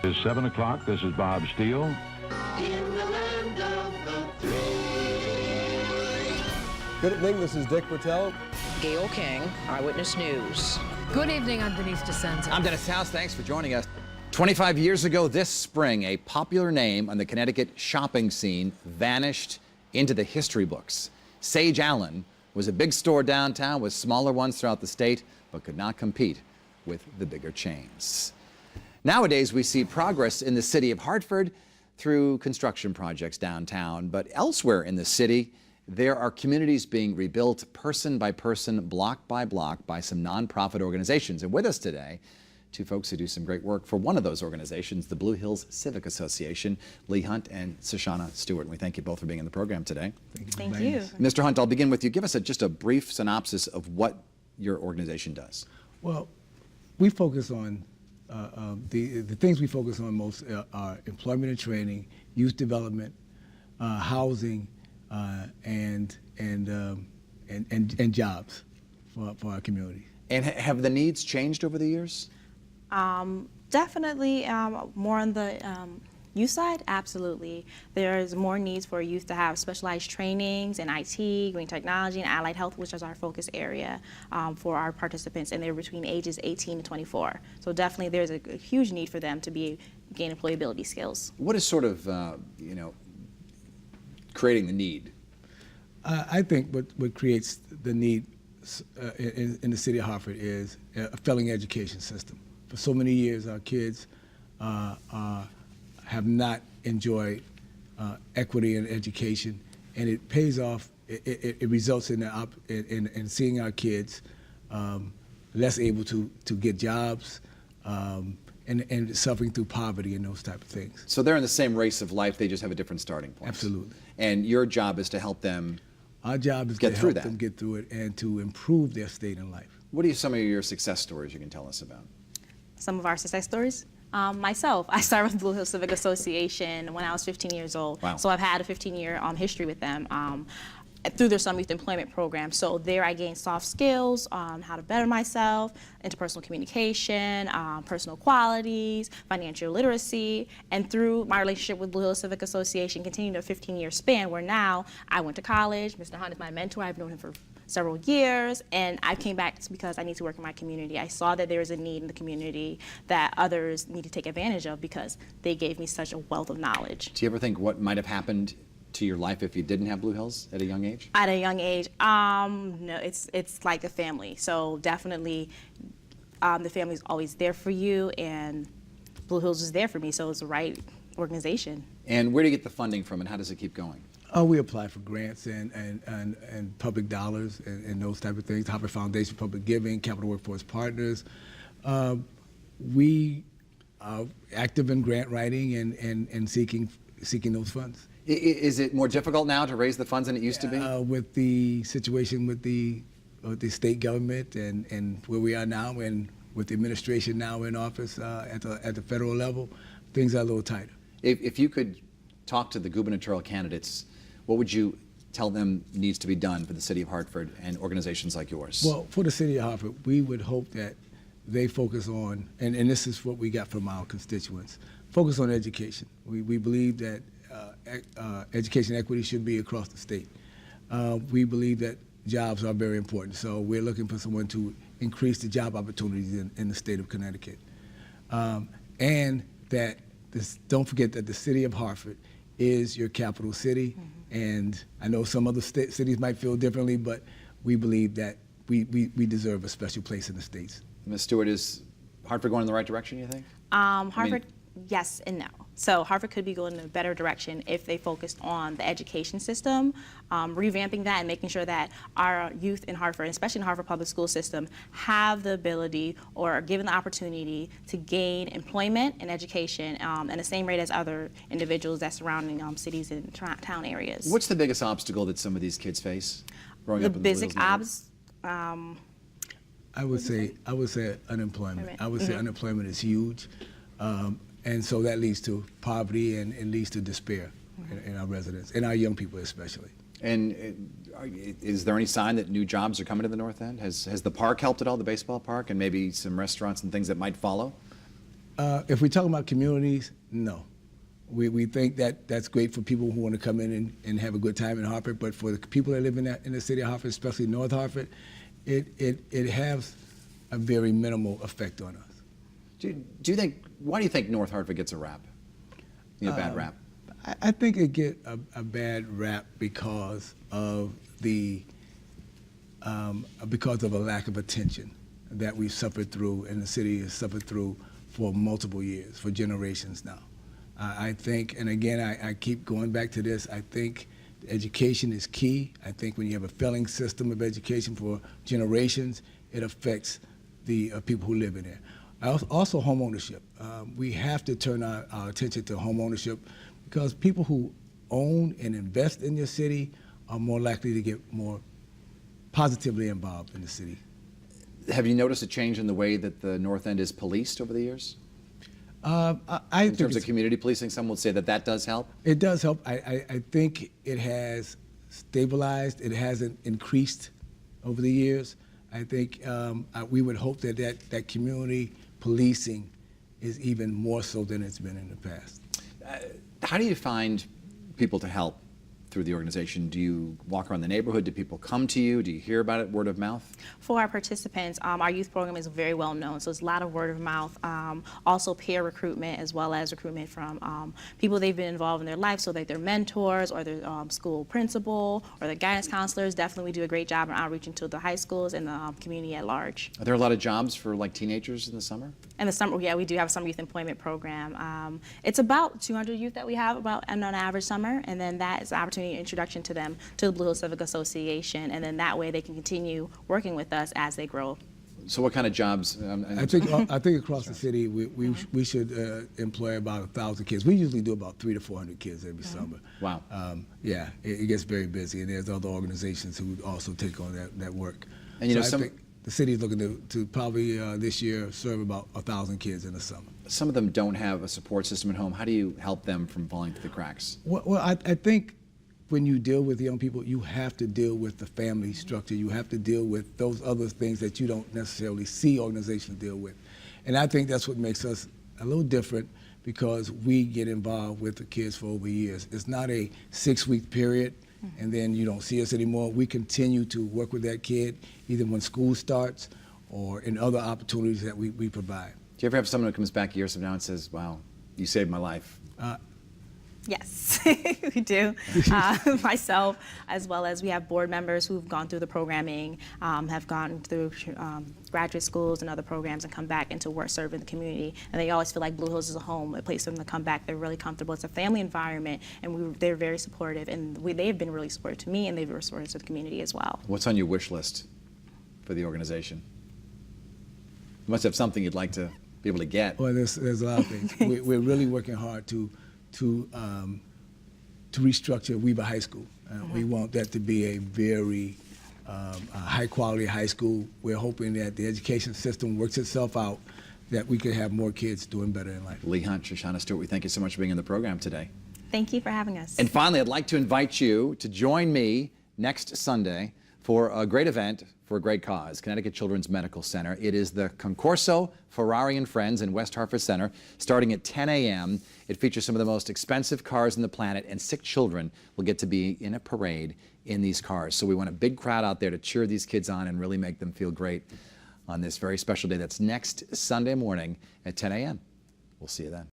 It's 7 o'clock. This is Bob Steele. In the land of the free. Good evening, this is Dick Bertel. Gail King, Eyewitness News. Good evening, I'm Denise DeSenza. I'm Dennis House, thanks for joining us. 25 years ago this spring, a popular name on the Connecticut shopping scene vanished into the history books. Sage Allen was a big store downtown with smaller ones throughout the state, but could not compete with the bigger chains. Nowadays, we see progress in the city of Hartford through construction projects downtown, but elsewhere in the city, there are communities being rebuilt person by person, block by block, by some nonprofit organizations. And with us today, two folks who do some great work for one of those organizations, the Blue Hills Civic Association, Lee Hunt and Shoshana Stewart. And we thank you both for being in the program today. Thank you. Mr. Hunt, I'll begin with you. Give us just a brief synopsis of what your organization does. Well, we focus on the things we focus on most are employment and training, youth development, housing, and jobs for our community. And have the needs changed over the years? Definitely more on the youth side, absolutely. There's more needs for youth to have specialized trainings in IT, green technology, and allied health, which is our focus area for our participants, and they're between ages 18 to 24. So definitely there's a huge need for them to gain employability skills. What is sort of, creating the need? I think what creates the need in the city of Hartford is a failing education system. For so many years, our kids have not enjoyed equity in education, and it pays off. It results in seeing our kids less able to get jobs and suffering through poverty and those type of things. So they're in the same race of life, they just have a different starting point. Absolutely. And your job is to help them Our job is to help them get through it and to improve their state in life. What are some of your success stories you can tell us about? Some of our success stories? Myself, I started with Blue Hills Civic Association when I was 15 years old. Wow. So I've had a 15-year history with them through their Some Youth Employment Program. So there I gained soft skills on how to better myself, interpersonal communication, personal qualities, financial literacy, and through my relationship with Blue Hills Civic Association continued a 15-year span where now I went to college. Mr. Hunt is my mentor. I've known him for several years, and I came back because I need to work in my community. I saw that there was a need in the community that others need to take advantage of because they gave me such a wealth of knowledge. Do you ever think what might have happened to your life if you didn't have Blue Hills at a young age? At a young age, no, it's like a family. So definitely the family's always there for you, and Blue Hills is there for me, so it's the right organization. And where do you get the funding from, and how does it keep going? We apply for grants and public dollars and those type of things. Hartford Foundation, Public Giving, Capital Workforce Partners. We are active in grant writing and seeking those funds. Is it more difficult now to raise the funds than it used to be? With the situation with the state government and where we are now, and with the administration now in office at the federal level, things are a little tighter. If you could talk to the gubernatorial candidates, what would you tell them needs to be done for the city of Hartford and organizations like yours? Well, for the city of Hartford, we would hope that they focus on, and this is what we got from our constituents, focus on education. We believe that education equity should be across the state. We believe that jobs are very important, so we're looking for someone to increase the job opportunities in the state of Connecticut. And that don't forget that the city of Hartford is your capital city, and I know some other cities might feel differently, but we believe that we deserve a special place in the states. Ms. Stewart, is Hartford going in the right direction, you think? Hartford, yes and no. So Hartford could be going in a better direction if they focused on the education system, revamping that and making sure that our youth in Hartford, especially in the Hartford public school system, have the ability or are given the opportunity to gain employment and education at the same rate as other individuals that surrounding cities and town areas. What's the biggest obstacle that some of these kids face growing up in the Blue Hills neighborhood? I would say unemployment. I would say unemployment is huge. And so that leads to poverty and leads to despair in our residents, and our young people especially. And is there any sign that new jobs are coming to the North End? Has the park helped at all, the baseball park, and maybe some restaurants and things that might follow? If we're talking about communities, no. We think that that's great for people who want to come in and have a good time in Hartford, but for the people that live in the city of Hartford, especially North Hartford, it has a very minimal effect on us. Do you think, why do you think North Hartford gets a rap? Bad rap? I think it get a bad rap because of because of a lack of attention that we've suffered through, and the city has suffered through for multiple years, for generations now. I think, and again, I keep going back to this, I think education is key. I think when you have a failing system of education for generations, it affects the people who live in there. Also, home ownership. We have to turn our attention to home ownership because people who own and invest in your city are more likely to get more positively involved in the city. Have you noticed a change in the way that the North End is policed over the years? In terms of community policing, some would say that does help? It does help. I think it has stabilized. It hasn't increased over the years. I think we would hope that community policing is even more so than it's been in the past. How do you find people to help through the organization? Do you walk around the neighborhood? Do people come to you? Do you hear about it word of mouth? For our participants, our youth program is very well known, so it's a lot of word of mouth. Also peer recruitment, as well as recruitment from people they've been involved in their life, so that their mentors or their school principal or their guidance counselors. Definitely we do a great job in outreaching to the high schools and the community at large. Are there a lot of jobs for like teenagers in the summer? In the summer, yeah, we do have a summer youth employment program. It's about 200 youth that we have about on an average summer, and then that is an opportunity, introduction to them to the Blue Hills Civic Association, and then that way they can continue working with us as they grow. So what kind of jobs? I think across the city we should employ about 1,000 kids. We usually do about 300 to 400 kids every summer. Wow. Yeah, it gets very busy, and there's other organizations who also take on that work. And you know, I think the city is looking to probably this year serve about 1,000 kids in the summer. Some of them don't have a support system at home. How do you help them from falling through the cracks? Well, I think when you deal with young people, you have to deal with the family structure. You have to deal with those other things that you don't necessarily see organizations deal with. And I think that's what makes us a little different, because we get involved with the kids for over years. It's not a 6-week period and then you don't see us anymore. We continue to work with that kid either when school starts or in other opportunities that we provide. Do you ever have someone who comes back years from now and says, wow, you saved my life? Yes, we do. Myself, as well as we have board members who've gone through the programming, have gone through graduate schools and other programs and come back into work serving the community. And they always feel like Blue Hills is a home, a place for them to come back. They're really comfortable. It's a family environment, and they're very supportive. And they've been really supportive to me, and they've been supportive to the community as well. What's on your wish list for the organization? You must have something you'd like to be able to get. Well, there's a lot of things. We're really working hard to restructure Weaver High School. We want that to be a very high-quality high school. We're hoping that the education system works itself out, that we could have more kids doing better in life. Lee Hunt, Shoshana Stewart, we thank you so much for being in the program today. Thank you for having us. And finally, I'd like to invite you to join me next Sunday for a great event for a great cause, Connecticut Children's Medical Center. It is the Concorso Ferrari and Friends in West Hartford Center, starting at 10 a.m. It features some of the most expensive cars on the planet, and sick children will get to be in a parade in these cars. So we want a big crowd out there to cheer these kids on and really make them feel great on this very special day. That's next Sunday morning at 10 a.m. We'll see you then.